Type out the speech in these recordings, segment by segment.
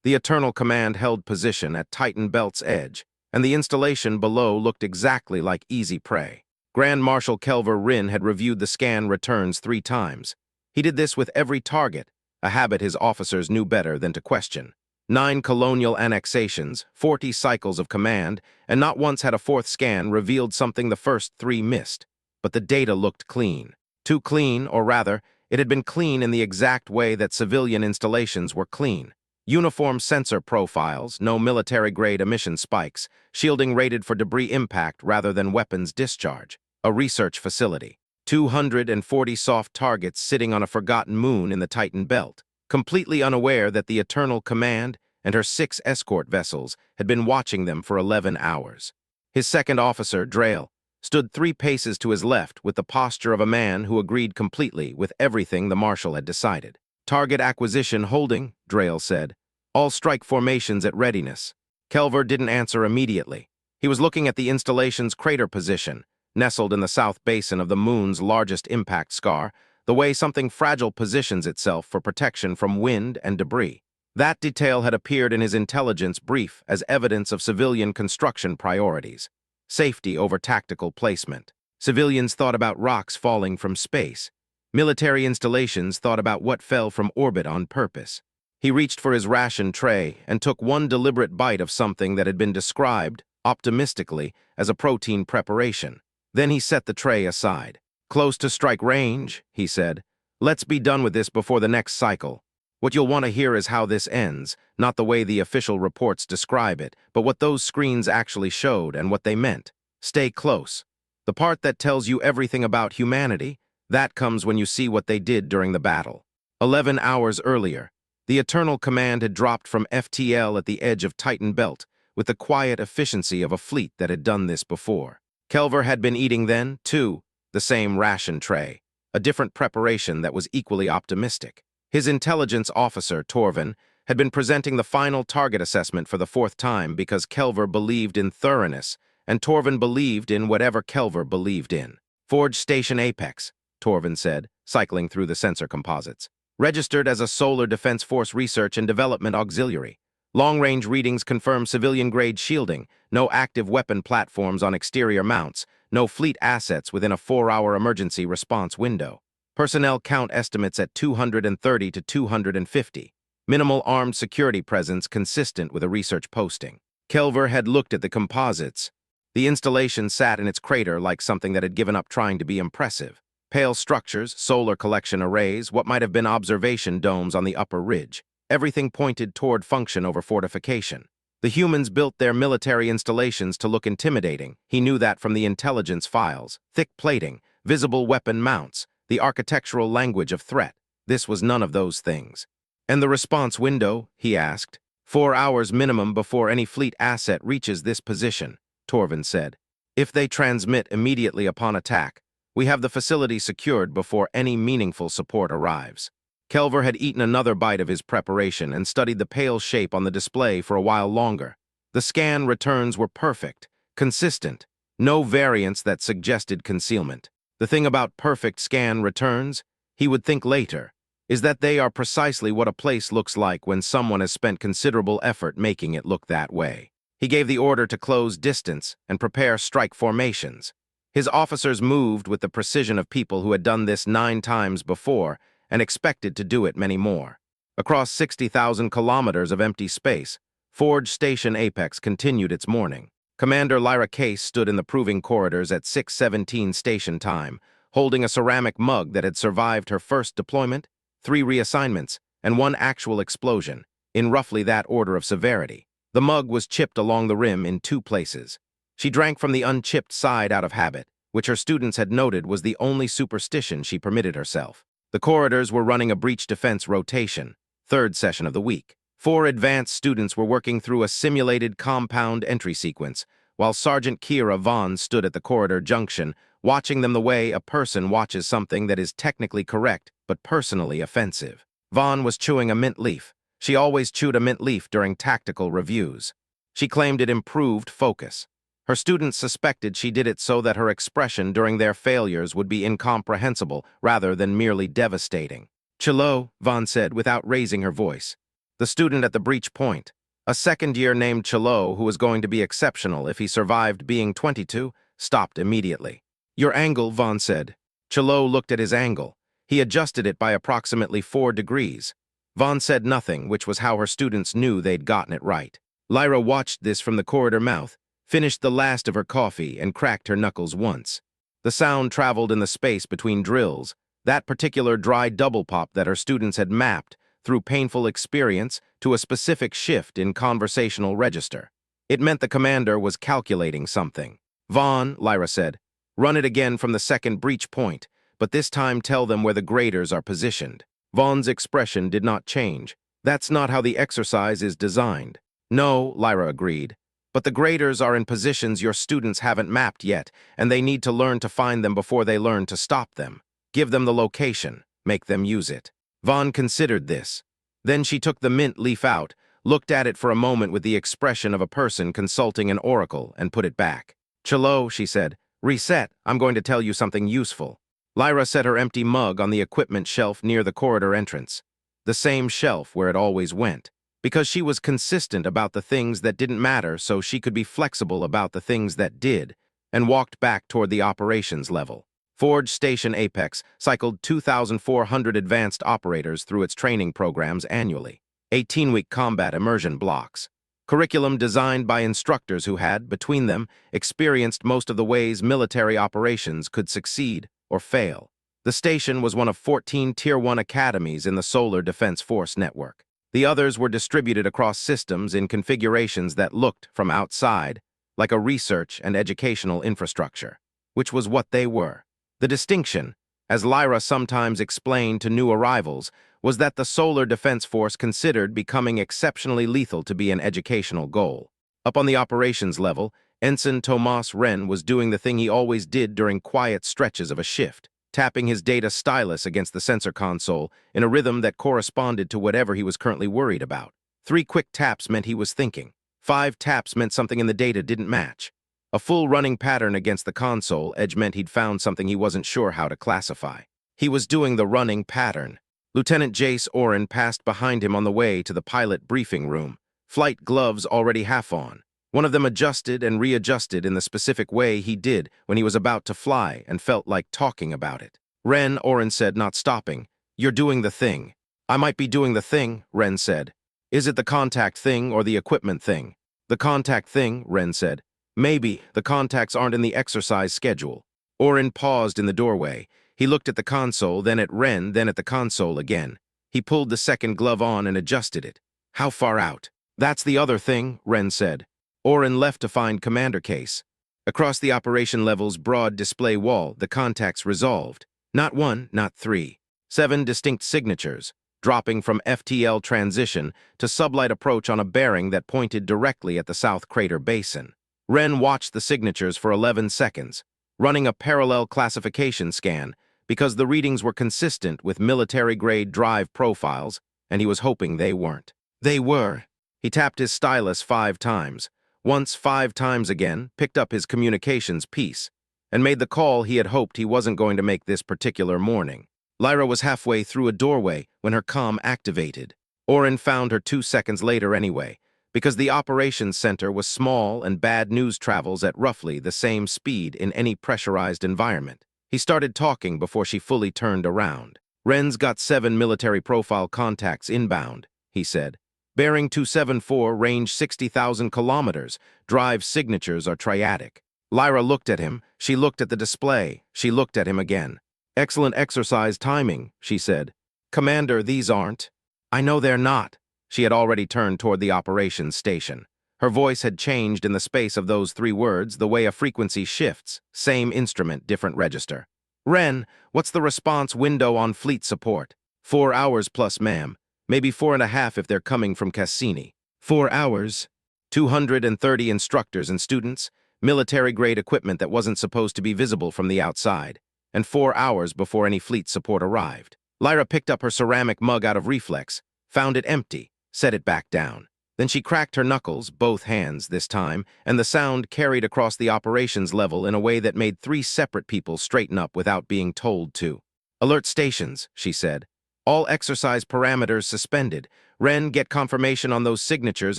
The Eternal Command held position at Titan Belt's edge, and the installation below looked exactly like easy prey. Grand Marshal Kelver Rin had reviewed the scan returns 3 times. He did this with every target, a habit his officers knew better than to question. 9 colonial annexations, 40 cycles of command, and not once had a 4th scan revealed something the first 3 missed. But the data looked clean. Too clean, or rather, it had been clean in the exact way that civilian installations were clean. Uniform sensor profiles, no military-grade emission spikes, shielding rated for debris impact rather than weapons discharge. A research facility. 240 soft targets sitting on a forgotten moon in the Titan Belt, completely unaware that the Eternal Command and her 6 escort vessels had been watching them for 11 hours. His second officer, Drail, stood 3 paces to his left with the posture of a man who agreed completely with everything the Marshal had decided. "Target acquisition holding," Drail said. "All strike formations at readiness." Kelver didn't answer immediately. He was looking at the installation's crater position, nestled in the south basin of the moon's largest impact scar, the way something fragile positions itself for protection from wind and debris. That detail had appeared in his intelligence brief as evidence of civilian construction priorities. Safety over tactical placement. Civilians thought about rocks falling from space. Military installations thought about what fell from orbit on purpose. He reached for his ration tray and took one deliberate bite of something that had been described, optimistically, as a protein preparation. Then he set the tray aside. "Close to strike range," he said. "Let's be done with this before the next cycle. What you'll want to hear is how this ends, not the way the official reports describe it, but what those screens actually showed and what they meant. Stay close. The part that tells you everything about humanity, that comes when you see what they did during the battle." 11 hours earlier, the Eternal Command had dropped from FTL at the edge of Titan Belt with the quiet efficiency of a fleet that had done this before. Kelver had been eating then, too, the same ration tray, a different preparation that was equally optimistic. His intelligence officer, Torvin, had been presenting the final target assessment for the 4th time because Kelver believed in thoroughness, and Torvin believed in whatever Kelver believed in. "Forge Station Apex," Torvin said, cycling through the sensor composites. "Registered as a Solar Defense Force Research and Development Auxiliary. Long-range readings confirm civilian-grade shielding, no active weapon platforms on exterior mounts, no fleet assets within a 4-hour emergency response window. Personnel count estimates at 230 to 250. Minimal armed security presence consistent with a research posting." Kelver had looked at the composites. The installation sat in its crater like something that had given up trying to be impressive. Pale structures, solar collection arrays, what might have been observation domes on the upper ridge. Everything pointed toward function over fortification. The humans built their military installations to look intimidating. He knew that from the intelligence files. Thick plating, visible weapon mounts, the architectural language of threat. This was none of those things. "And the response window?" he asked. 4 hours minimum before any fleet asset reaches this position," Torvin said. "If they transmit immediately upon attack, we have the facility secured before any meaningful support arrives." Kelver had eaten another bite of his preparation and studied the pale shape on the display for a while longer. The scan returns were perfect, consistent, no variance that suggested concealment. The thing about perfect scan returns, he would think later, is that they are precisely what a place looks like when someone has spent considerable effort making it look that way. He gave the order to close distance and prepare strike formations. His officers moved with the precision of people who had done this 9 times before and expected to do it many more. Across 60,000 kilometers of empty space, Forge Station Apex continued its morning. Commander Lyra Case stood in the proving corridors at 6:17 station time, holding a ceramic mug that had survived her first deployment, 3 reassignments, and 1 actual explosion, in roughly that order of severity. The mug was chipped along the rim in 2 places. She drank from the unchipped side out of habit, which her students had noted was the only superstition she permitted herself. The corridors were running a breach defense rotation, 3rd session of the week. 4 advanced students were working through a simulated compound entry sequence, while Sergeant Kira Vaughn stood at the corridor junction, watching them the way a person watches something that is technically correct but personally offensive. Vaughn was chewing a mint leaf. She always chewed a mint leaf during tactical reviews. She claimed it improved focus. Her students suspected she did it so that her expression during their failures would be incomprehensible rather than merely devastating. "Chilo," Vaughn said without raising her voice. The student at the breach point. A second-year named Chilo, who was going to be exceptional if he survived being 22, stopped immediately. Your angle, Vaughn said. Chilo looked at his angle. He adjusted it by approximately 4 degrees. Vaughn said nothing, which was how her students knew they'd gotten it right. Lyra watched this from the corridor mouth, finished the last of her coffee, and cracked her knuckles once. The sound traveled in the space between drills, that particular dry double pop that her students had mapped through painful experience to a specific shift in conversational register. It meant the commander was calculating something. Vaughn, Lyra said, run it again from the second breach point, but this time tell them where the graders are positioned. Vaughn's expression did not change. That's not how the exercise is designed. No, Lyra agreed. But the graders are in positions your students haven't mapped yet, and they need to learn to find them before they learn to stop them. Give them the location. Make them use it. Vaughn considered this. Then she took the mint leaf out, looked at it for a moment with the expression of a person consulting an oracle, and put it back. Chilo, she said, reset. I'm going to tell you something useful. Lyra set her empty mug on the equipment shelf near the corridor entrance, the same shelf where it always went, because she was consistent about the things that didn't matter so she could be flexible about the things that did, and walked back toward the operations level. Forge Station Apex cycled 2,400 advanced operators through its training programs annually, 18-week combat immersion blocks. Curriculum designed by instructors who had, between them, experienced most of the ways military operations could succeed or fail. The station was one of 14 Tier 1 academies in the Solar Defense Force network. The others were distributed across systems in configurations that looked, from outside, like a research and educational infrastructure, which was what they were. The distinction, as Lyra sometimes explained to new arrivals, was that the Solar Defense Force considered becoming exceptionally lethal to be an educational goal. Up on the operations level, Ensign Tomas Wren was doing the thing he always did during quiet stretches of a shift, tapping his data stylus against the sensor console in a rhythm that corresponded to whatever he was currently worried about. 3 quick taps meant he was thinking. 5 taps meant something in the data didn't match. A full running pattern against the console edge meant he'd found something he wasn't sure how to classify. He was doing the running pattern. Lieutenant Jace Oren passed behind him on the way to the pilot briefing room, flight gloves already half on. One of them adjusted and readjusted in the specific way he did when he was about to fly and felt like talking about it. Ren, Oren said, not stopping. You're doing the thing. I might be doing the thing, Ren said. Is it the contact thing or the equipment thing? The contact thing, Ren said. Maybe. The contacts aren't in the exercise schedule. Oren paused in the doorway. He looked at the console, then at Ren, then at the console again. He pulled the second glove on and adjusted it. How far out? That's the other thing, Ren said. Oren left to find commander case. Across the operation level's broad display wall, the contacts resolved. Not 1, not 3. 7 distinct signatures, dropping from FTL transition to sublight approach on a bearing that pointed directly at the South Crater Basin. Ren watched the signatures for 11 seconds, running a parallel classification scan because the readings were consistent with military-grade drive profiles, and he was hoping they weren't. They were. He tapped his stylus 5 times, once 5 times again, picked up his communications piece, and made the call he had hoped he wasn't going to make this particular morning. Lyra was halfway through a doorway when her comm activated. Oren found her 2 seconds later anyway, because the operations center was small and bad news travels at roughly the same speed in any pressurized environment. He started talking before she fully turned around. Ren's got 7 military profile contacts inbound, he said. Bearing 274, range 60,000 kilometers. Drive signatures are triadic. Lyra looked at him. She looked at the display. She looked at him again. Excellent exercise timing, she said. Commander, these aren't. I know they're not. She had already turned toward the operations station. Her voice had changed in the space of those 3 words the way a frequency shifts. Same instrument, different register. Ren, what's the response window on fleet support? 4 hours plus, ma'am. Maybe 4.5 if they're coming from Cassini. 4 hours. 230 instructors and students, military-grade equipment that wasn't supposed to be visible from the outside, and 4 hours before any fleet support arrived. Lyra picked up her ceramic mug out of reflex, found it empty, set it back down. Then she cracked her knuckles, both hands this time, and the sound carried across the operations level in a way that made 3 separate people straighten up without being told to. Alert stations, she said. All exercise parameters suspended. Ren, get confirmation on those signatures,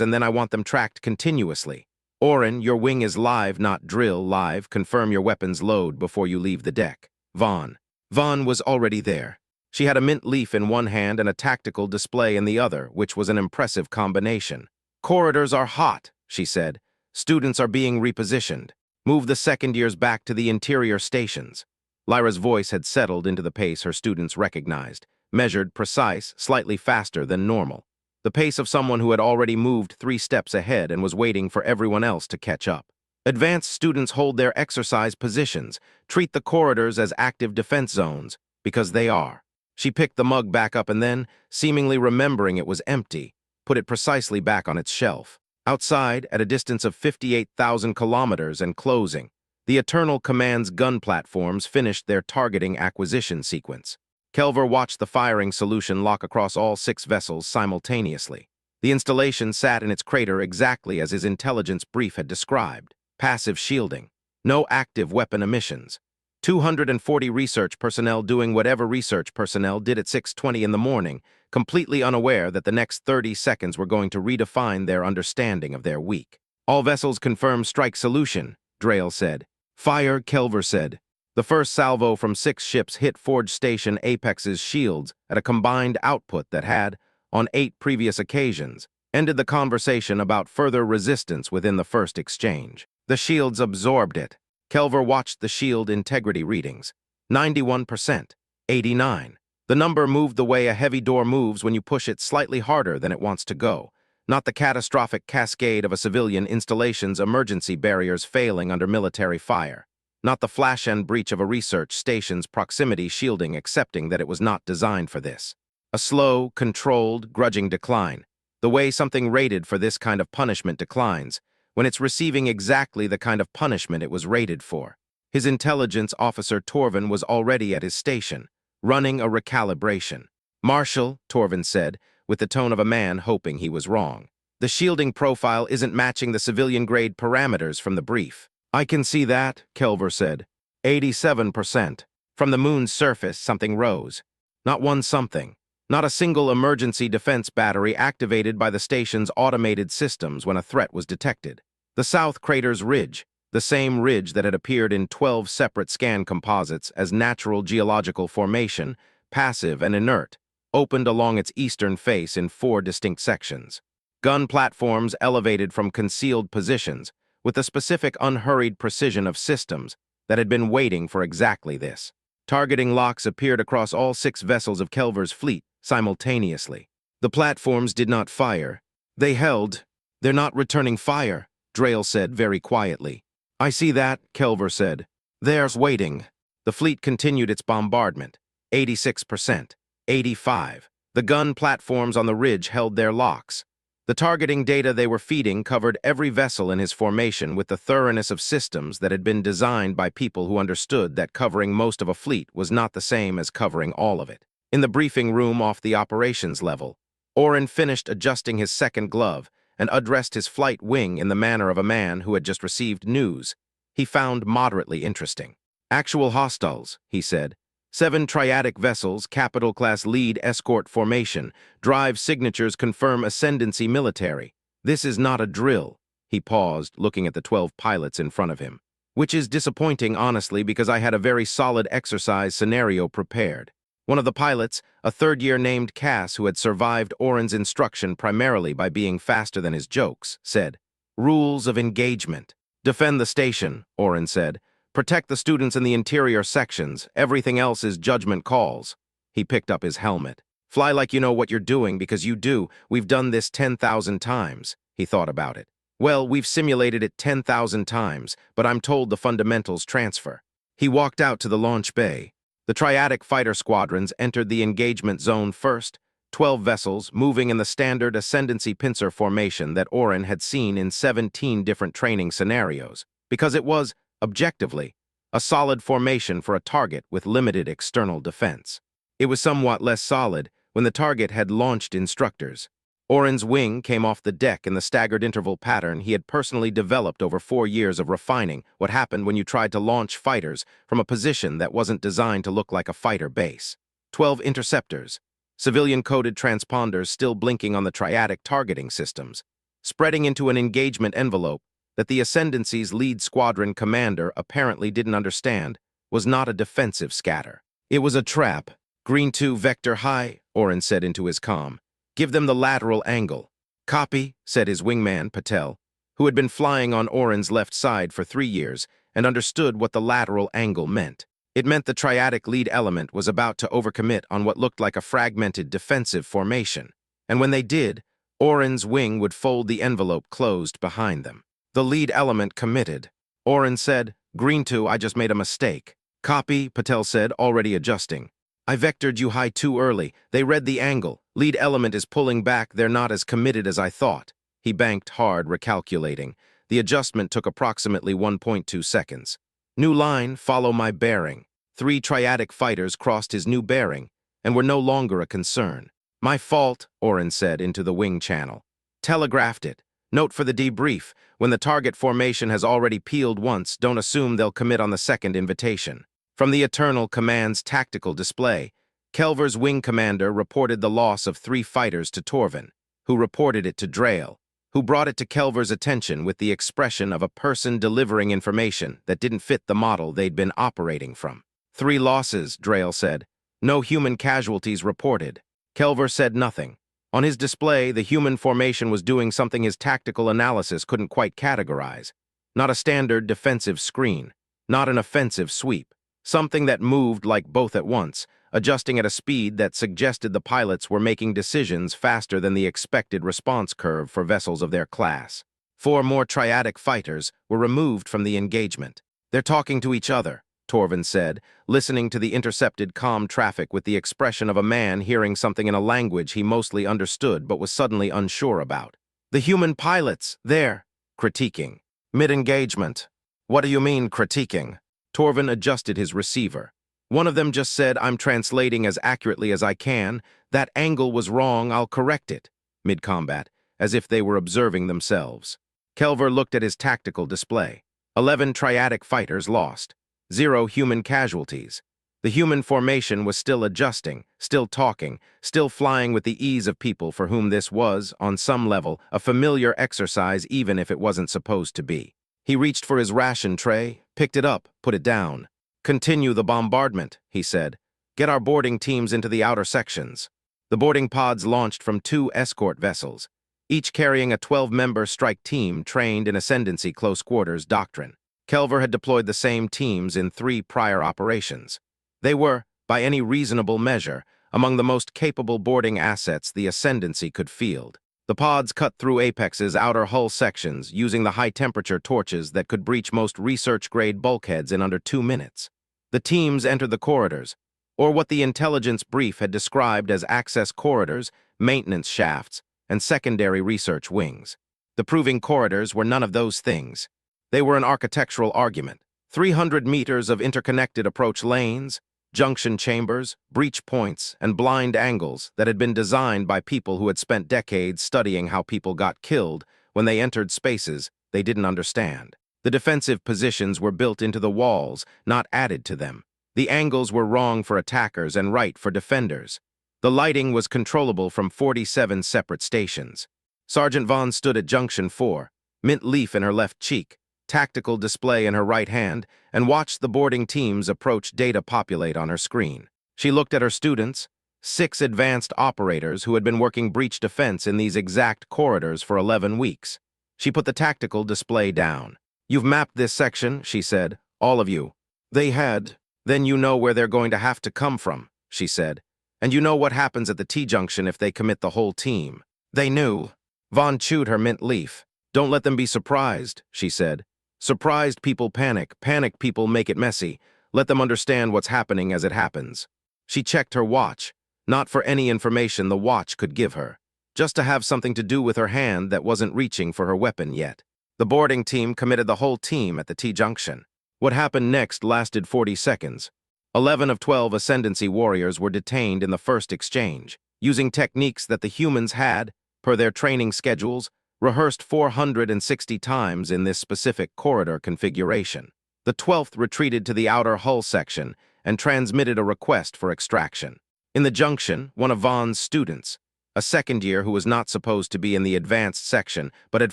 and then I want them tracked continuously. Orin, your wing is live, not drill live. Confirm your weapons load before you leave the deck. Vaughn. Vaughn was already there. She had a mint leaf in one hand and a tactical display in the other, which was an impressive combination. Corridors are hot, she said. Students are being repositioned. Move the second years back to the interior stations. Lyra's voice had settled into the pace her students recognized, measured, precise, slightly faster than normal. The pace of someone who had already moved 3 steps ahead and was waiting for everyone else to catch up. Advanced students hold their exercise positions, treat the corridors as active defense zones, because they are. She picked the mug back up and then, seemingly remembering it was empty, put it precisely back on its shelf. Outside, at a distance of 58,000 kilometers and closing, the Eternal Command's gun platforms finished their targeting acquisition sequence. Kelver watched the firing solution lock across all 6 vessels simultaneously. The installation sat in its crater exactly as his intelligence brief had described. Passive shielding. No active weapon emissions. 240 research personnel doing whatever research personnel did at 6:20 in the morning, completely unaware that the next 30 seconds were going to redefine their understanding of their week. All vessels confirm strike solution, Drail said. Fire, Kelver said. The first salvo from 6 ships hit Forge Station Apex's shields at a combined output that had, on 8 previous occasions, ended the conversation about further resistance within the first exchange. The shields absorbed it. Kelver watched the shield integrity readings. 91%. 89. The number moved the way a heavy door moves when you push it slightly harder than it wants to go, not the catastrophic cascade of a civilian installation's emergency barriers failing under military fire. Not the flash and breach of a research station's proximity shielding accepting that it was not designed for this. A slow, controlled, grudging decline. The way something rated for this kind of punishment declines, when it's receiving exactly the kind of punishment it was rated for. His intelligence officer Torvin was already at his station, running a recalibration. Marshal, Torvin said, with the tone of a man hoping he was wrong. The shielding profile isn't matching the civilian-grade parameters from the brief. I can see that, Kelver said. 87%. From the moon's surface, something rose. Not one something. Not a single emergency defense battery activated by the station's automated systems when a threat was detected. The South Crater's ridge, the same ridge that had appeared in 12 separate scan composites as natural geological formation, passive and inert, opened along its eastern face in 4 distinct sections. Gun platforms elevated from concealed positions, with the specific unhurried precision of systems that had been waiting for exactly this. Targeting locks appeared across all 6 vessels of Kelver's fleet simultaneously. The platforms did not fire. They held. They're not returning fire, Drail said very quietly. I see that, Kelver said. There's waiting. The fleet continued its bombardment. 86%. 85. The gun platforms on the ridge held their locks. The targeting data they were feeding covered every vessel in his formation with the thoroughness of systems that had been designed by people who understood that covering most of a fleet was not the same as covering all of it. In the briefing room off the operations level, Orin finished adjusting his second glove and addressed his flight wing in the manner of a man who had just received news he found moderately interesting. Actual hostiles, he said. 7 triadic vessels, capital-class lead escort formation. Drive signatures confirm ascendancy military. This is not a drill. He paused, looking at the 12 pilots in front of him. Which is disappointing, honestly, because I had a very solid exercise scenario prepared. One of the pilots, a third-year named Cass who had survived Orin's instruction primarily by being faster than his jokes, said, Rules of engagement. Defend the station, Orin said. Protect the students in the interior sections. Everything else is judgment calls. He picked up his helmet. Fly like you know what you're doing, because you do. We've done this 10,000 times. He thought about it. Well, we've simulated it 10,000 times, but I'm told the fundamentals transfer. He walked out to the launch bay. The triadic fighter squadrons entered the engagement zone first, 12 vessels moving in the standard ascendancy pincer formation that Orin had seen in 17 different training scenarios, because it was, objectively, a solid formation for a target with limited external defense. It was somewhat less solid when the target had launched instructors. Orin's wing came off the deck in the staggered interval pattern he had personally developed over 4 years of refining what happened when you tried to launch fighters from a position that wasn't designed to look like a fighter base. 12 interceptors, civilian-coded transponders still blinking on the triadic targeting systems, spreading into an engagement envelope that the Ascendancy's lead squadron commander apparently didn't understand was not a defensive scatter. It was a trap. Green 2 vector high, Oren said into his comm. Give them the lateral angle. Copy, said his wingman, Patel, who had been flying on Oren's left side for 3 years and understood what the lateral angle meant. It meant the triadic lead element was about to overcommit on what looked like a fragmented defensive formation, and when they did, Oren's wing would fold the envelope closed behind them. The lead element committed. Oren said, Green 2, I just made a mistake. Copy, Patel said, already adjusting. I vectored you high too early. They read the angle. Lead element is pulling back. They're not as committed as I thought. He banked hard, recalculating. The adjustment took approximately 1.2 seconds. New line, follow my bearing. 3 triadic fighters crossed his new bearing and were no longer a concern. My fault, Oren said into the wing channel. Telegraphed it. Note for the debrief, when the target formation has already peeled once, don't assume they'll commit on the second invitation. From the Eternal Command's tactical display, Kelver's wing commander reported the loss of 3 fighters to Torvin, who reported it to Drail, who brought it to Kelver's attention with the expression of a person delivering information that didn't fit the model they'd been operating from. 3 losses, Drail said. No human casualties reported. Kelver said nothing. On his display, the human formation was doing something his tactical analysis couldn't quite categorize. Not a standard defensive screen, not an offensive sweep. Something that moved like both at once, adjusting at a speed that suggested the pilots were making decisions faster than the expected response curve for vessels of their class. 4 more triadic fighters were removed from the engagement. They're talking to each other, Torvin said, listening to the intercepted comm traffic with the expression of a man hearing something in a language he mostly understood but was suddenly unsure about. The human pilots, there, critiquing. Mid-engagement. What do you mean, critiquing? Torvin adjusted his receiver. One of them just said, I'm translating as accurately as I can. That angle was wrong, I'll correct it. Mid-combat, as if they were observing themselves. Kelver looked at his tactical display. 11 triadic fighters lost. 0 human casualties. The human formation was still adjusting, still talking, still flying with the ease of people for whom this was, on some level, a familiar exercise even if it wasn't supposed to be. He reached for his ration tray, picked it up, put it down. Continue the bombardment, he said. Get our boarding teams into the outer sections. The boarding pods launched from 2 escort vessels, each carrying a 12-member strike team trained in Ascendancy close quarters doctrine. Kelver had deployed the same teams in 3 prior operations. They were, by any reasonable measure, among the most capable boarding assets the Ascendancy could field. The pods cut through Apex's outer hull sections using the high-temperature torches that could breach most research-grade bulkheads in under 2 minutes. The teams entered the corridors, or what the intelligence brief had described as access corridors, maintenance shafts, and secondary research wings. The proving corridors were none of those things. They were an architectural argument. 300 meters of interconnected approach lanes, junction chambers, breach points, and blind angles that had been designed by people who had spent decades studying how people got killed when they entered spaces they didn't understand. The defensive positions were built into the walls, not added to them. The angles were wrong for attackers and right for defenders. The lighting was controllable from 47 separate stations. Sergeant Vaughn stood at Junction 4, mint leaf in her left cheek, tactical display in her right hand, and watched the boarding teams approach data populate on her screen. She looked at her students, 6 advanced operators who had been working breach defense in these exact corridors for 11 weeks. She put the tactical display down. You've mapped this section, she said, all of you. They had. Then you know where they're going to have to come from, she said. And you know what happens at the T-junction if they commit the whole team. They knew. Vaughn chewed her mint leaf. Don't let them be surprised, she said. Surprised people panic. Panic people make it messy. Let them understand what's happening as it happens. She checked her watch, not for any information the watch could give her, just to have something to do with her hand that wasn't reaching for her weapon yet. The boarding team committed the whole team at the T-junction. What happened next lasted 40 seconds. 11 of 12 Ascendancy warriors were detained in the first exchange, using techniques that the humans had, per their training schedules, rehearsed 460 times in this specific corridor configuration. The 12th retreated to the outer hull section and transmitted a request for extraction. In the junction, one of Vaughn's students, a second year who was not supposed to be in the advanced section but had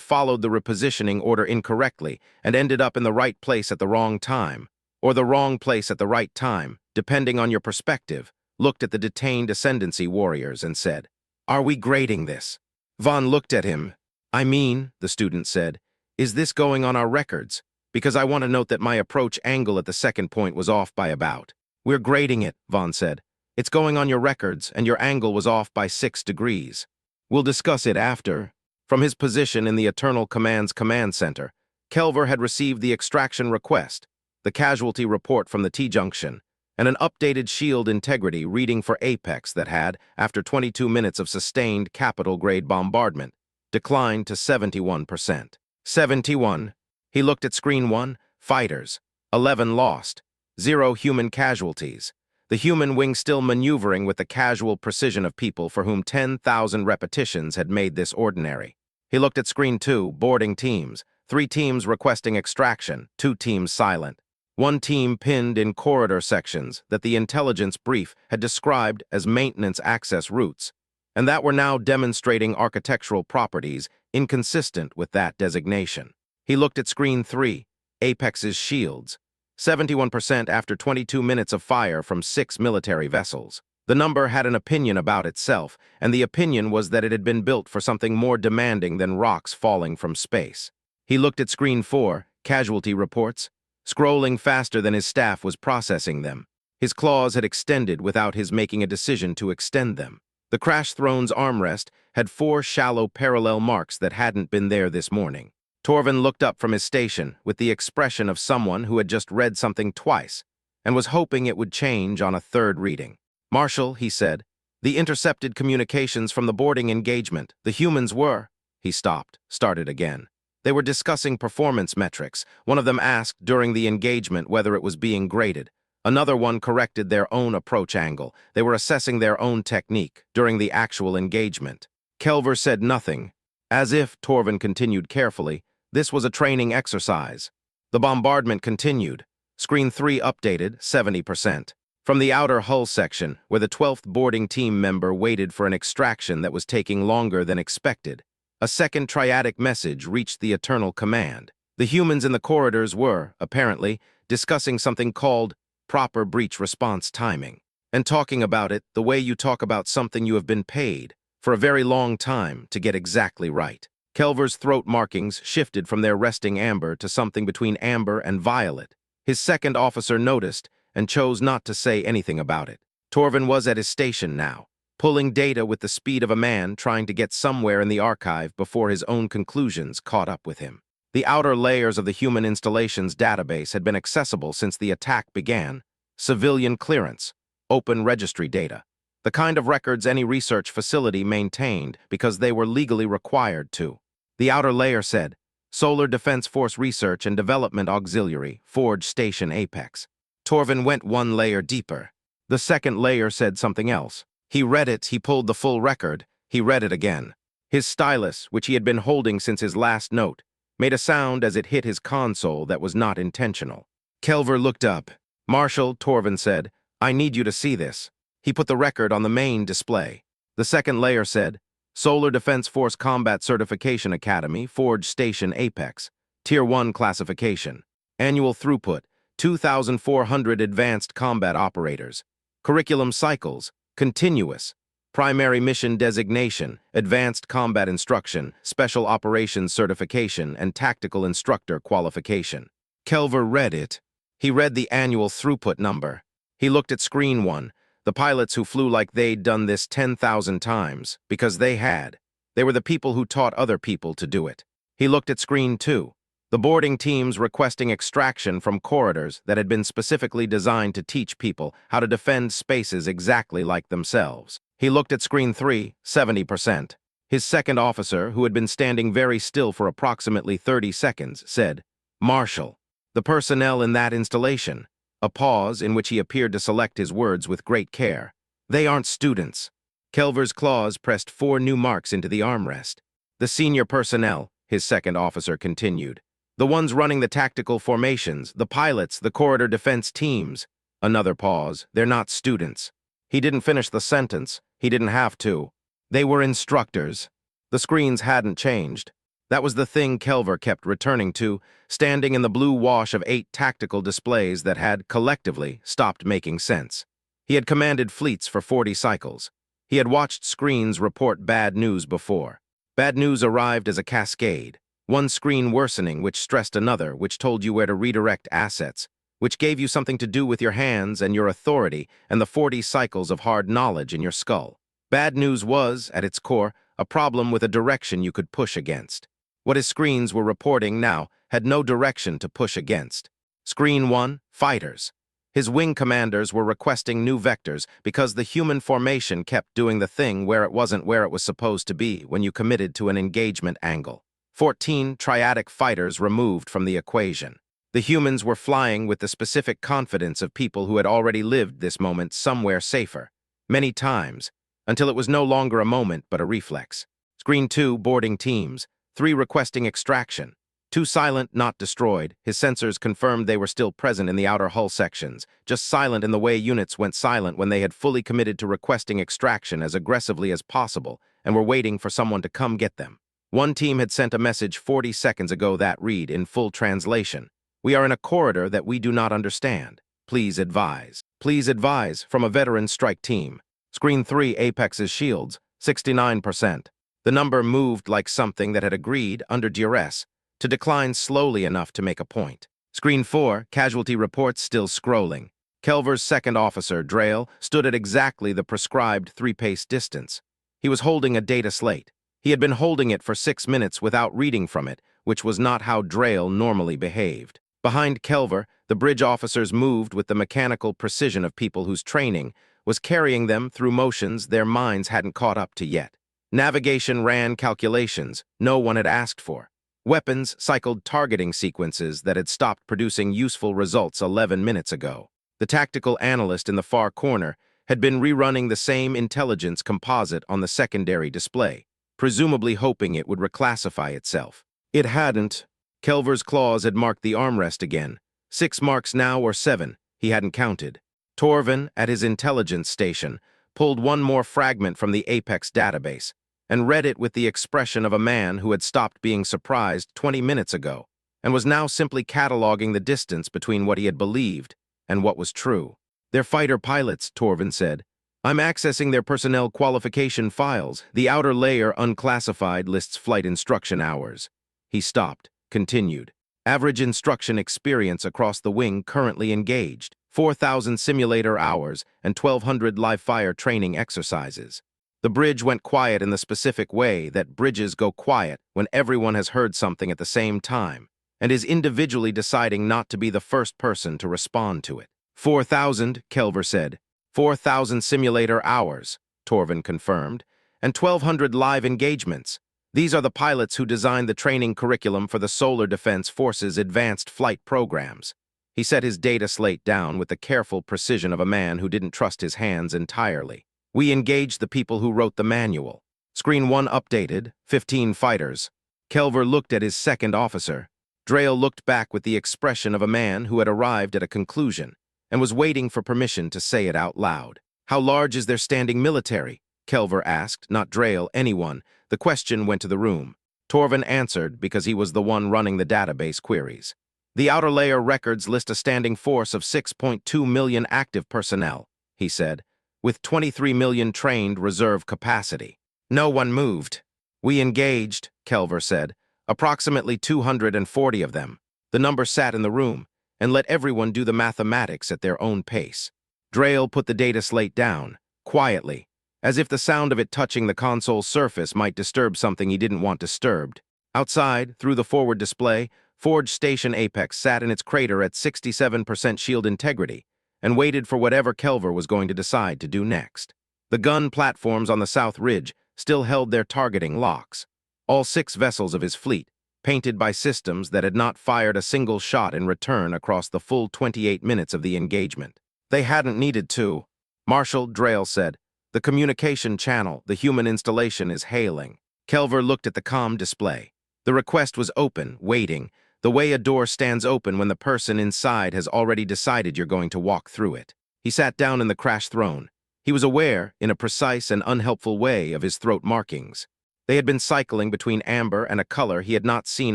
followed the repositioning order incorrectly and ended up in the right place at the wrong time, or the wrong place at the right time, depending on your perspective, looked at the detained ascendancy warriors and said, "Are we grading this?" Vaughn looked at him. "I mean," the student said, "is this going on our records? Because I want to note that my approach angle at the second point was off by about." "We're grading it," Vaughn said. "It's going on your records, and your angle was off by 6 degrees. We'll discuss it after." From his position in the Eternal Command's command center, Kelver had received the extraction request, the casualty report from the T-junction, and an updated shield integrity reading for Apex that had, after 22 minutes of sustained capital-grade bombardment, declined to 71%. 71. He looked at screen 1, fighters, 11 lost, 0 human casualties. The human wing still maneuvering with the casual precision of people for whom 10,000 repetitions had made this ordinary. He looked at screen 2, boarding teams, 3 teams requesting extraction, 2 teams silent. 1 team pinned in corridor sections that the intelligence brief had described as maintenance access routes, and that were now demonstrating architectural properties inconsistent with that designation. He looked at screen 3, Apex's shields, 71% after 22 minutes of fire from 6 military vessels. The number had an opinion about itself, and the opinion was that it had been built for something more demanding than rocks falling from space. He looked at screen 4, casualty reports, scrolling faster than his staff was processing them. His claws had extended without his making a decision to extend them. The crash throne's armrest had 4 shallow parallel marks that hadn't been there this morning. Torvin looked up from his station with the expression of someone who had just read something twice and was hoping it would change on a third reading. "Marshal," he said, "the intercepted communications from the boarding engagement, the humans were—" He stopped, started again. They were discussing performance metrics. One of them asked during the engagement whether it was being graded. Another one corrected their own approach angle. They were assessing their own technique during the actual engagement. Kelver said nothing. As if, Torvin continued carefully, this was a training exercise. The bombardment continued. Screen 3 updated, 70%. From the outer hull section, where the 12th boarding team member waited for an extraction that was taking longer than expected, a second triadic message reached the Eternal Command. The humans in the corridors were, apparently, discussing something called proper breach response timing, and talking about it the way you talk about something you have been paid for a very long time to get exactly right. Kelver's throat markings shifted from their resting amber to something between amber and violet. His second officer noticed and chose not to say anything about it. Torvin was at his station now, pulling data with the speed of a man trying to get somewhere in the archive before his own conclusions caught up with him. The outer layers of the human installation's database had been accessible since the attack began. Civilian clearance, open registry data, the kind of records any research facility maintained because they were legally required to. The outer layer said, Solar Defense Force Research and Development Auxiliary, Forge Station Apex. Torvin went 1 layer deeper. The second layer said something else. He read it, he pulled the full record, he read it again. His stylus, which he had been holding since his last note, made a sound as it hit his console that was not intentional. Kelver looked up. "Marshal," Torvin said, "I need you to see this." He put the record on the main display. The second layer said, Solar Defense Force Combat Certification Academy, Forge Station Apex, Tier 1 classification. Annual throughput, 2,400 advanced combat operators. Curriculum cycles, continuous. Primary mission designation, advanced combat instruction, special operations certification, and tactical instructor qualification. Kelver read it. He read the annual throughput number. He looked at screen 1. The pilots who flew like they'd done this 10,000 times, because they had. They were the people who taught other people to do it. He looked at screen 2. The boarding teams requesting extraction from corridors that had been specifically designed to teach people how to defend spaces exactly like themselves. He looked at screen 3, 70%. His second officer, who had been standing very still for approximately 30 seconds, said, "Marshal, the personnel in that installation." A pause in which he appeared to select his words with great care. "They aren't students." Kelver's claws pressed 4 new marks into the armrest. "The senior personnel," his second officer continued. "The ones running the tactical formations, the pilots, the corridor defense teams." Another pause. "They're not students." He didn't finish the sentence. He didn't have to. They were instructors. The screens hadn't changed. That was the thing Kelver kept returning to, standing in the blue wash of 8 tactical displays that had, collectively, stopped making sense. He had commanded fleets for 40 cycles. He had watched screens report bad news before. Bad news arrived as a cascade, one screen worsening which stressed another, which told you where to redirect assets, which gave you something to do with your hands and your authority and the 40 cycles of hard knowledge in your skull. Bad news was, at its core, a problem with a direction you could push against. What his screens were reporting now had no direction to push against. Screen 1, fighters. His wing commanders were requesting new vectors because the human formation kept doing the thing where it wasn't where it was supposed to be when you committed to an engagement angle. 14 triadic fighters removed from the equation. The humans were flying with the specific confidence of people who had already lived this moment somewhere safer, many times, until it was no longer a moment but a reflex. Screen 2, boarding teams. 3 requesting extraction. 2 silent, not destroyed. His sensors confirmed they were still present in the outer hull sections, just silent in the way units went silent when they had fully committed to requesting extraction as aggressively as possible and were waiting for someone to come get them. One team had sent a message 40 seconds ago that read, in full translation, "We are in a corridor that we do not understand. Please advise." Please advise from a veteran strike team. Screen 3, Apex's shields, 69%. The number moved like something that had agreed, under duress, to decline slowly enough to make a point. Screen 4, casualty reports still scrolling. Kelver's second officer, Drail, stood at exactly the prescribed 3-pace distance. He was holding a data slate. He had been holding it for 6 minutes without reading from it, which was not how Drail normally behaved. Behind Kelver, the bridge officers moved with the mechanical precision of people whose training was carrying them through motions their minds hadn't caught up to yet. Navigation ran calculations no one had asked for. Weapons cycled targeting sequences that had stopped producing useful results 11 minutes ago. The tactical analyst in the far corner had been rerunning the same intelligence composite on the secondary display, presumably hoping it would reclassify itself. It hadn't. Kelver's claws had marked the armrest again. 6 marks now or 7, he hadn't counted. Torvin, at his intelligence station, pulled one more fragment from the Apex database and read it with the expression of a man who had stopped being surprised 20 minutes ago and was now simply cataloging the distance between what he had believed and what was true. "They're fighter pilots," Torvin said. "I'm accessing their personnel qualification files. The outer layer, unclassified, lists flight instruction hours." He stopped, continued. "Average instruction experience across the wing currently engaged. 4,000 simulator hours and 1,200 live-fire training exercises." The bridge went quiet in the specific way that bridges go quiet when everyone has heard something at the same time and is individually deciding not to be the first person to respond to it. 4,000, Kelver said. 4,000 simulator hours, Torvin confirmed, and 1,200 live engagements. These are the pilots who designed the training curriculum for the Solar Defense Force's advanced flight programs. He set his data slate down with the careful precision of a man who didn't trust his hands entirely. "We engaged the people who wrote the manual. Screen 1 updated, 15 fighters." Kelver looked at his second officer. Drail looked back with the expression of a man who had arrived at a conclusion and was waiting for permission to say it out loud. "How large is their standing military?" Kelver asked, not Drail, anyone. The question went to the room. Torvin answered because he was the one running the database queries. "The outer layer records list a standing force of 6.2 million active personnel," he said, "with 23 million trained reserve capacity." "No one moved." "We engaged," Kelver said, "approximately 240 of them." The number sat in the room and let everyone do the mathematics at their own pace. Drail put the data slate down, quietly, as if the sound of it touching the console surface might disturb something he didn't want disturbed. Outside, through the forward display, Forge Station Apex sat in its crater at 67% shield integrity and waited for whatever Kelver was going to decide to do next. The gun platforms on the South Ridge still held their targeting locks. All 6 vessels of his fleet, painted by systems that had not fired a single shot in return across the full 28 minutes of the engagement. They hadn't needed to. "Marshal," Drail said, "the communication channel, the human installation, is hailing." Kelver looked at the comm display. The request was open, waiting, the way a door stands open when the person inside has already decided you're going to walk through it. He sat down in the crash throne. He was aware, in a precise and unhelpful way, of his throat markings. They had been cycling between amber and a color he had not seen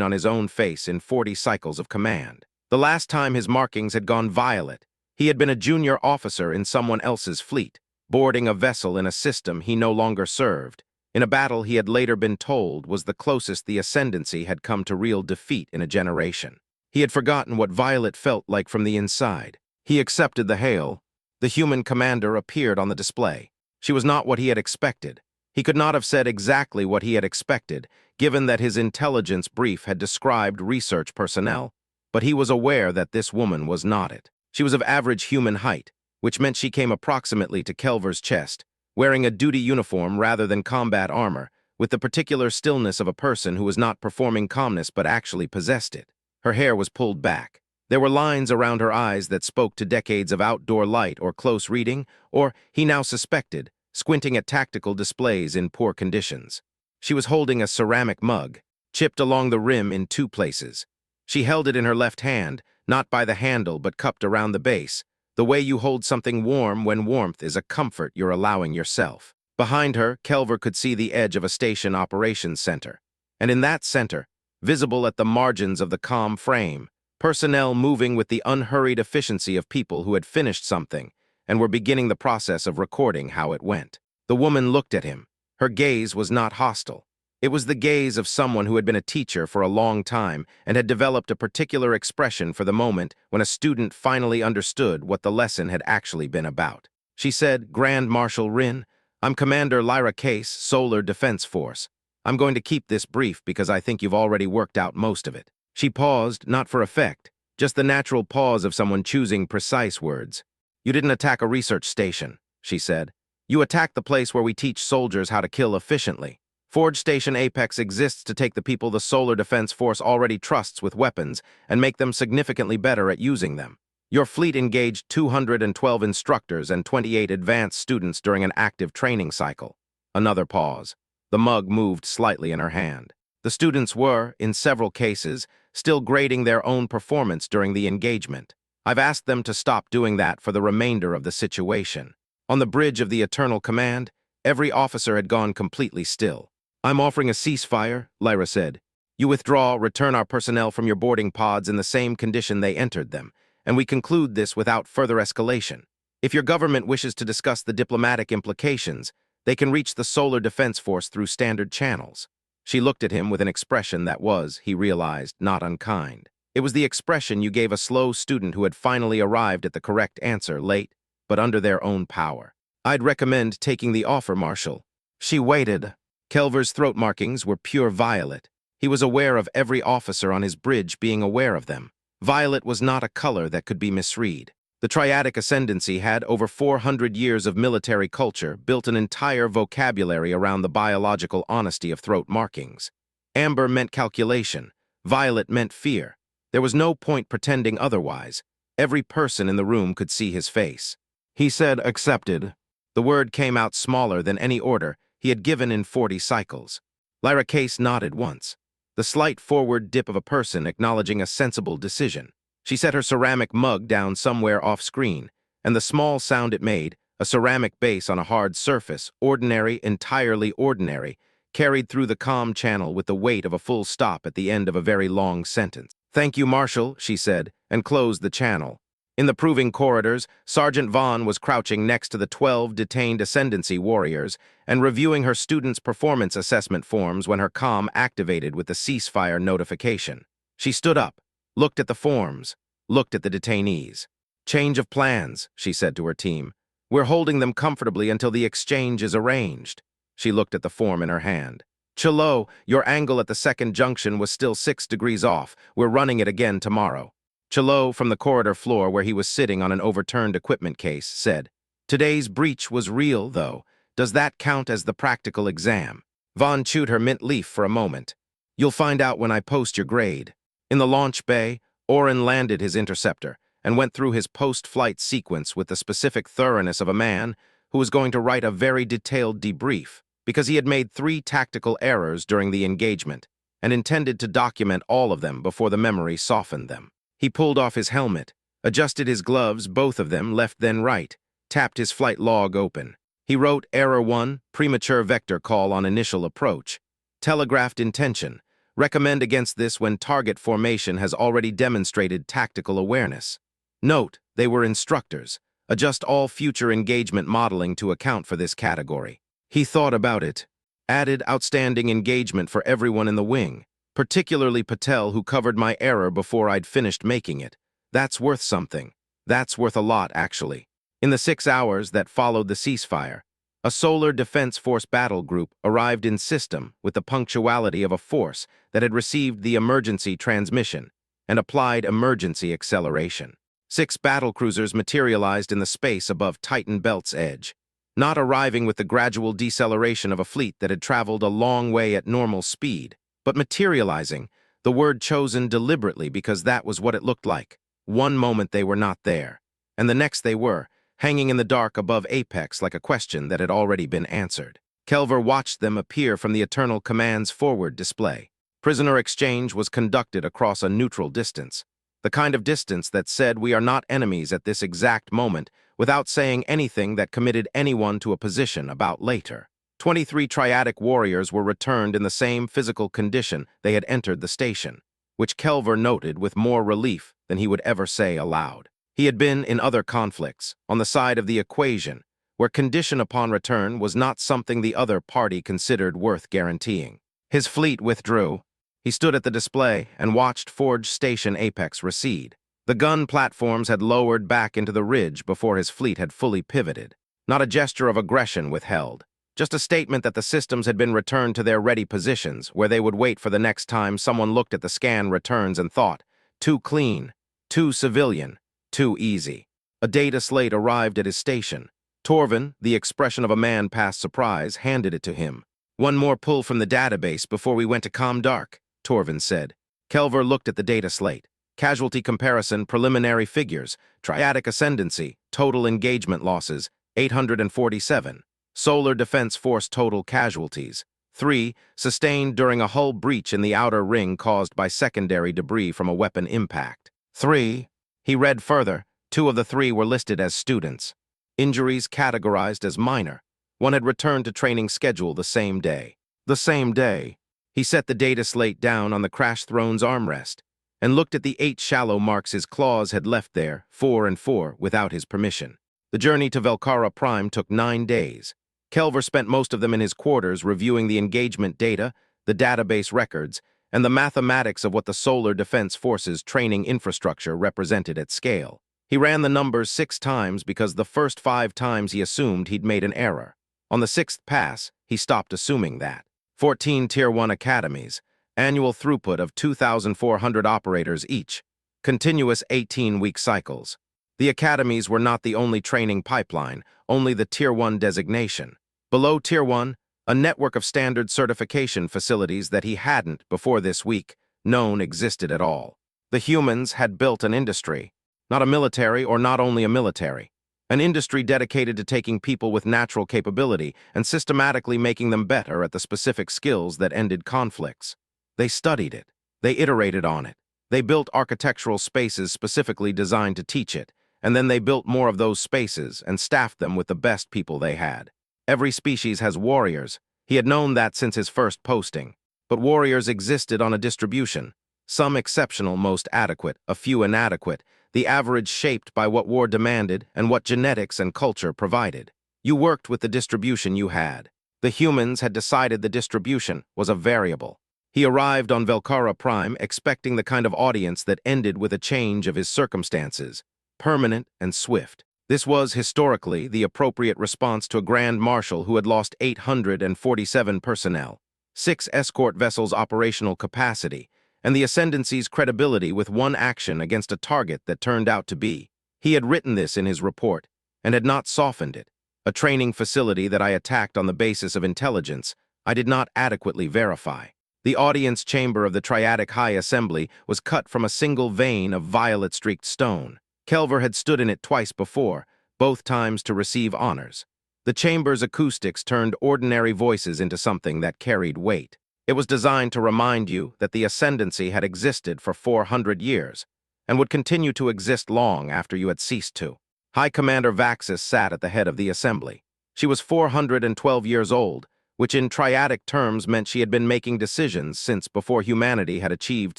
on his own face in 40 cycles of command. The last time his markings had gone violet, he had been a junior officer in someone else's fleet, boarding a vessel in a system he no longer served, in a battle he had later been told was the closest the Ascendancy had come to real defeat in a generation. He had forgotten what violet felt like from the inside. He accepted the hail. The human commander appeared on the display. She was not what he had expected. He could not have said exactly what he had expected, given that his intelligence brief had described research personnel, but he was aware that this woman was not it. She was of average human height, which meant she came approximately to Kelver's chest, wearing a duty uniform rather than combat armor, with the particular stillness of a person who was not performing calmness but actually possessed it. Her hair was pulled back. There were lines around her eyes that spoke to decades of outdoor light or close reading, or, he now suspected, squinting at tactical displays in poor conditions. She was holding a ceramic mug, chipped along the rim in 2 places. She held it in her left hand, not by the handle but cupped around the base, the way you hold something warm when warmth is a comfort you're allowing yourself. Behind her, Kelver could see the edge of a station operations center. And in that center, visible at the margins of the calm frame, personnel moving with the unhurried efficiency of people who had finished something and were beginning the process of recording how it went. The woman looked at him. Her gaze was not hostile. It was the gaze of someone who had been a teacher for a long time and had developed a particular expression for the moment when a student finally understood what the lesson had actually been about. She said, "Grand Marshal Rin, I'm Commander Lyra Case, Solar Defense Force. I'm going to keep this brief because I think you've already worked out most of it." She paused, not for effect, just the natural pause of someone choosing precise words. "You didn't attack a research station," she said. "You attacked the place where we teach soldiers how to kill efficiently. Forge Station Apex exists to take the people the Solar Defense Force already trusts with weapons and make them significantly better at using them. Your fleet engaged 212 instructors and 28 advanced students during an active training cycle." Another pause. The mug moved slightly in her hand. The students were, in several cases, still grading their own performance during the engagement. I've asked them to stop doing that for the remainder of the situation. On the bridge of the Eternal Command, every officer had gone completely still. "I'm offering a ceasefire," Lyra said. "You withdraw, return our personnel from your boarding pods in the same condition they entered them, and we conclude this without further escalation. If your government wishes to discuss the diplomatic implications, they can reach the Solar Defense Force through standard channels." She looked at him with an expression that was, he realized, not unkind. It was the expression you gave a slow student who had finally arrived at the correct answer, late, but under their own power. "I'd recommend taking the offer, Marshal." She waited. Kelver's throat markings were pure violet. He was aware of every officer on his bridge being aware of them. Violet was not a color that could be misread. The Triadic Ascendancy had, over 400 years of military culture, built an entire vocabulary around the biological honesty of throat markings. Amber meant calculation. Violet meant fear. There was no point pretending otherwise. Every person in the room could see his face. He said, "Accepted." The word came out smaller than any order he had given in 40 cycles. Lyra Case nodded once, the slight forward dip of a person acknowledging a sensible decision. She set her ceramic mug down somewhere off-screen, and the small sound it made, a ceramic base on a hard surface, ordinary, entirely ordinary, carried through the comm channel with the weight of a full stop at the end of a very long sentence. "Thank you, Marshal," she said, and closed the channel. In the proving corridors, Sergeant Vaughn was crouching next to the 12 detained Ascendancy warriors and reviewing her students' performance assessment forms when her comm activated with the ceasefire notification. She stood up, looked at the forms, looked at the detainees. "Change of plans," she said to her team. "We're holding them comfortably until the exchange is arranged." She looked at the form in her hand. "Chalo, your angle at the second junction was still 6 degrees off. We're running it again tomorrow." Chalo, from the corridor floor where he was sitting on an overturned equipment case, said, "Today's breach was real, though. Does that count as the practical exam?" Vaughn chewed her mint leaf for a moment. "You'll find out when I post your grade." In the launch bay, Oren landed his interceptor and went through his post-flight sequence with the specific thoroughness of a man who was going to write a very detailed debrief, because he had made 3 tactical errors during the engagement and intended to document all of them before the memory softened them. He pulled off his helmet, adjusted his gloves, both of them left then right, tapped his flight log open. He wrote Error 1, premature vector call on initial approach. Telegraphed intention. Recommend against this when target formation has already demonstrated tactical awareness. Note, they were instructors. Adjust all future engagement modeling to account for this category. He thought about it. Added outstanding engagement for everyone in the wing, particularly Patel, who covered my error before I'd finished making it. That's worth something. That's worth a lot, actually. In the 6 hours that followed the ceasefire, a Solar Defense Force battle group arrived in system with the punctuality of a force that had received the emergency transmission and applied emergency acceleration. 6 battlecruisers materialized in the space above Titan Belt's edge, not arriving with the gradual deceleration of a fleet that had traveled a long way at normal speed, but materializing, the word chosen deliberately because that was what it looked like. One moment they were not there, and the next they were, hanging in the dark above Apex like a question that had already been answered. Kelver watched them appear from the Eternal Command's forward display. Prisoner exchange was conducted across a neutral distance, the kind of distance that said we are not enemies at this exact moment, without saying anything that committed anyone to a position about later. 23 triadic warriors were returned in the same physical condition they had entered the station, which Kelver noted with more relief than he would ever say aloud. He had been in other conflicts, on the side of the equation, where condition upon return was not something the other party considered worth guaranteeing. His fleet withdrew. He stood at the display and watched Forge Station Apex recede. The gun platforms had lowered back into the ridge before his fleet had fully pivoted. Not a gesture of aggression withheld, just a statement that the systems had been returned to their ready positions, where they would wait for the next time someone looked at the scan returns and thought, too clean, too civilian, too easy. A data slate arrived at his station. Torvin, the expression of a man past surprise, handed it to him. One more pull from the database before we went to Dark, Torvin said. Kelver looked at the data slate. Casualty comparison, preliminary figures, triadic ascendancy, total engagement losses, 847. Solar Defense Force total casualties, 3, sustained during a hull breach in the outer ring caused by secondary debris from a weapon impact. 3. He read further. 2 of the 3 were listed as students. Injuries categorized as minor. One had returned to training schedule the same day. The same day. He set the data slate down on the Crash Throne's armrest and looked at the 8 shallow marks his claws had left there, 4 and 4, without his permission. The journey to Velcara Prime took 9 days. Kelver spent most of them in his quarters reviewing the engagement data, the database records, and the mathematics of what the Solar Defense Force's training infrastructure represented at scale. He ran the numbers 6 times because the first 5 times he assumed he'd made an error. On the 6th pass, he stopped assuming that. 14 Tier 1 academies, annual throughput of 2,400 operators each, continuous 18-week cycles. The academies were not the only training pipeline, only the Tier 1 designation. Below Tier 1, a network of standard certification facilities that he hadn't, before this week, known existed at all. The humans had built an industry, not a military or not only a military, an industry dedicated to taking people with natural capability and systematically making them better at the specific skills that ended conflicts. They studied it. They iterated on it. They built architectural spaces specifically designed to teach it, and then they built more of those spaces and staffed them with the best people they had. Every species has warriors. He had known that since his first posting. But warriors existed on a distribution, some exceptional, most adequate, a few inadequate, the average shaped by what war demanded and what genetics and culture provided. You worked with the distribution you had. The humans had decided the distribution was a variable. He arrived on Velcara Prime expecting the kind of audience that ended with a change of his circumstances, permanent and swift. This was, historically, the appropriate response to a Grand Marshal who had lost 847 personnel, 6 escort vessels' operational capacity, and the Ascendancy's credibility with one action against a target that turned out to be. He had written this in his report, and had not softened it. A training facility that I attacked on the basis of intelligence, I did not adequately verify. The audience chamber of the Triadic High Assembly was cut from a single vein of violet-streaked stone. Kelver had stood in it twice before, both times to receive honors. The chamber's acoustics turned ordinary voices into something that carried weight. It was designed to remind you that the Ascendancy had existed for 400 years, and would continue to exist long after you had ceased to. High Commander Vaxis sat at the head of the assembly. She was 412 years old, which in triadic terms meant she had been making decisions since before humanity had achieved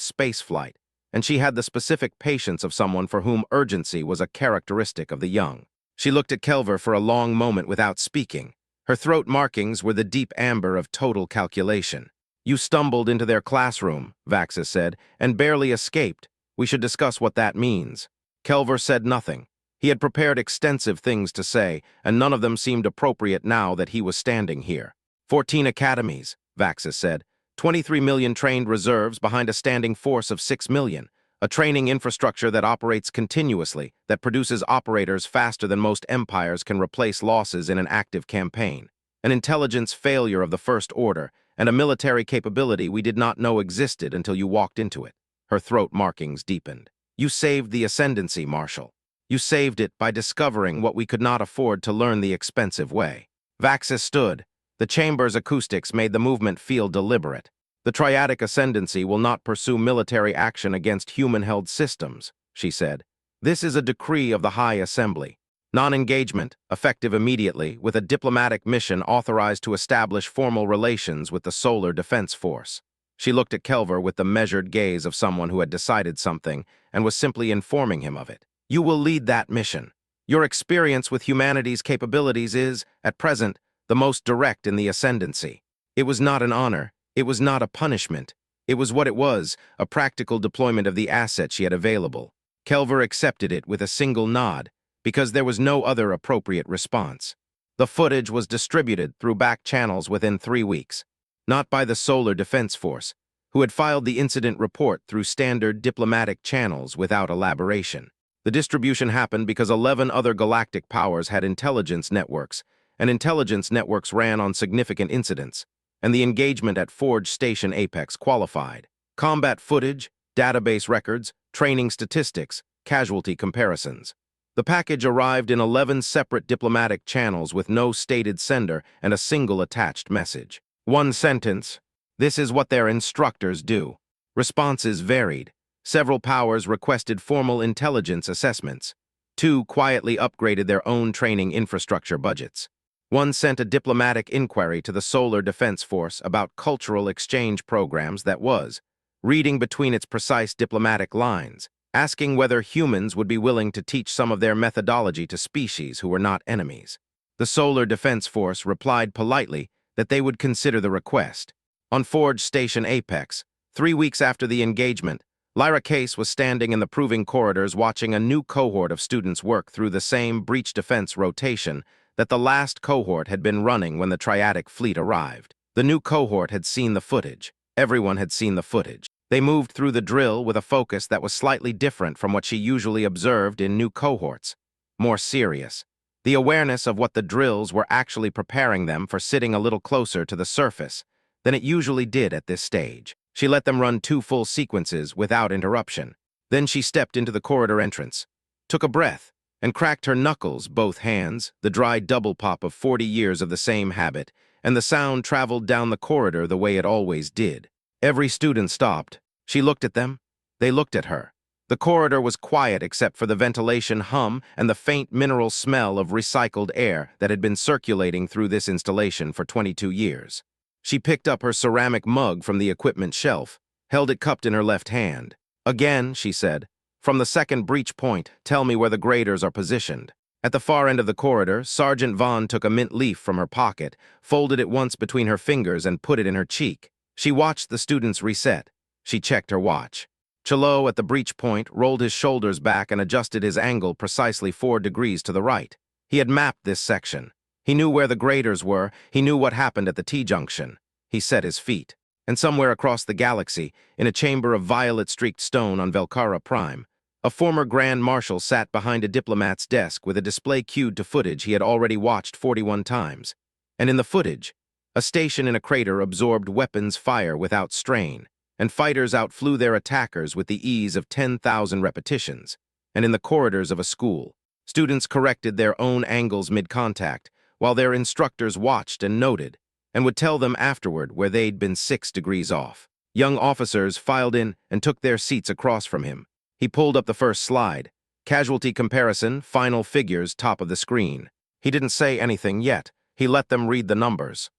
spaceflight, and she had the specific patience of someone for whom urgency was a characteristic of the young. She looked at Kelver for a long moment without speaking. Her throat markings were the deep amber of total calculation. "You stumbled into their classroom," Vaxis said, "and barely escaped. We should discuss what that means." Kelver said nothing. He had prepared extensive things to say, and none of them seemed appropriate now that he was standing here. 14 academies, Vaxis said. 23 million trained reserves behind a standing force of 6 million. A training infrastructure that operates continuously, that produces operators faster than most empires can replace losses in an active campaign. An intelligence failure of the First Order, and a military capability we did not know existed until you walked into it. Her throat markings deepened. You saved the ascendancy, Marshal. You saved it by discovering what we could not afford to learn the expensive way. Vaxis stood. The chamber's acoustics made the movement feel deliberate. The triadic ascendancy will not pursue military action against human-held systems, she said. This is a decree of the High Assembly. Non-engagement, effective immediately, with a diplomatic mission authorized to establish formal relations with the Solar Defense Force. She looked at Kelver with the measured gaze of someone who had decided something and was simply informing him of it. You will lead that mission. Your experience with humanity's capabilities is, at present, the most direct in the ascendancy. It was not an honor. It was not a punishment. It was what it was, a practical deployment of the asset she had available. Kelver accepted it with a single nod, because there was no other appropriate response. The footage was distributed through back channels within 3 weeks, not by the Solar Defense Force, who had filed the incident report through standard diplomatic channels without elaboration. The distribution happened because 11 other galactic powers had intelligence networks, and intelligence networks ran on significant incidents, and the engagement at Forge Station Apex qualified. Combat footage, database records, training statistics, casualty comparisons. The package arrived in 11 separate diplomatic channels with no stated sender and a single attached message. One sentence. This is what their instructors do. Responses varied. Several powers requested formal intelligence assessments. 2 quietly upgraded their own training infrastructure budgets. 1 sent a diplomatic inquiry to the Solar Defense Force about cultural exchange programs that was, reading between its precise diplomatic lines, asking whether humans would be willing to teach some of their methodology to species who were not enemies. The Solar Defense Force replied politely that they would consider the request. On Forge Station Apex, 3 weeks after the engagement, Lyra Case was standing in the proving corridors watching a new cohort of students work through the same breach defense rotation that the last cohort had been running when the Triadic fleet arrived. The new cohort had seen the footage. Everyone had seen the footage. They moved through the drill with a focus that was slightly different from what she usually observed in new cohorts. More serious. The awareness of what the drills were actually preparing them for sitting a little closer to the surface than it usually did at this stage. She let them run 2 full sequences without interruption. Then she stepped into the corridor entrance, took a breath, and cracked her knuckles, both hands, the dry double pop of 40 years of the same habit, and the sound traveled down the corridor the way it always did. Every student stopped. She looked at them. They looked at her. The corridor was quiet except for the ventilation hum and the faint mineral smell of recycled air that had been circulating through this installation for 22 years. She picked up her ceramic mug from the equipment shelf, held it cupped in her left hand. Again, she said, from the second breach point, tell me where the graders are positioned. At the far end of the corridor, Sergeant Vaughn took a mint leaf from her pocket, folded it once between her fingers and put it in her cheek. She watched the students reset. She checked her watch. Chalo at the breach point rolled his shoulders back and adjusted his angle precisely 4 degrees to the right. He had mapped this section. He knew where the graders were. He knew what happened at the T-junction. He set his feet. And somewhere across the galaxy, in a chamber of violet-streaked stone on Velcara Prime, a former Grand Marshal sat behind a diplomat's desk with a display cued to footage he had already watched 41 times. And in the footage, a station in a crater absorbed weapons fire without strain, and fighters outflew their attackers with the ease of 10,000 repetitions. And in the corridors of a school, students corrected their own angles mid-contact, while their instructors watched and noted, and would tell them afterward where they'd been 6 degrees off. Young officers filed in and took their seats across from him. He pulled up the first slide. Casualty comparison, final figures, top of the screen. He didn't say anything yet, He let them read the numbers.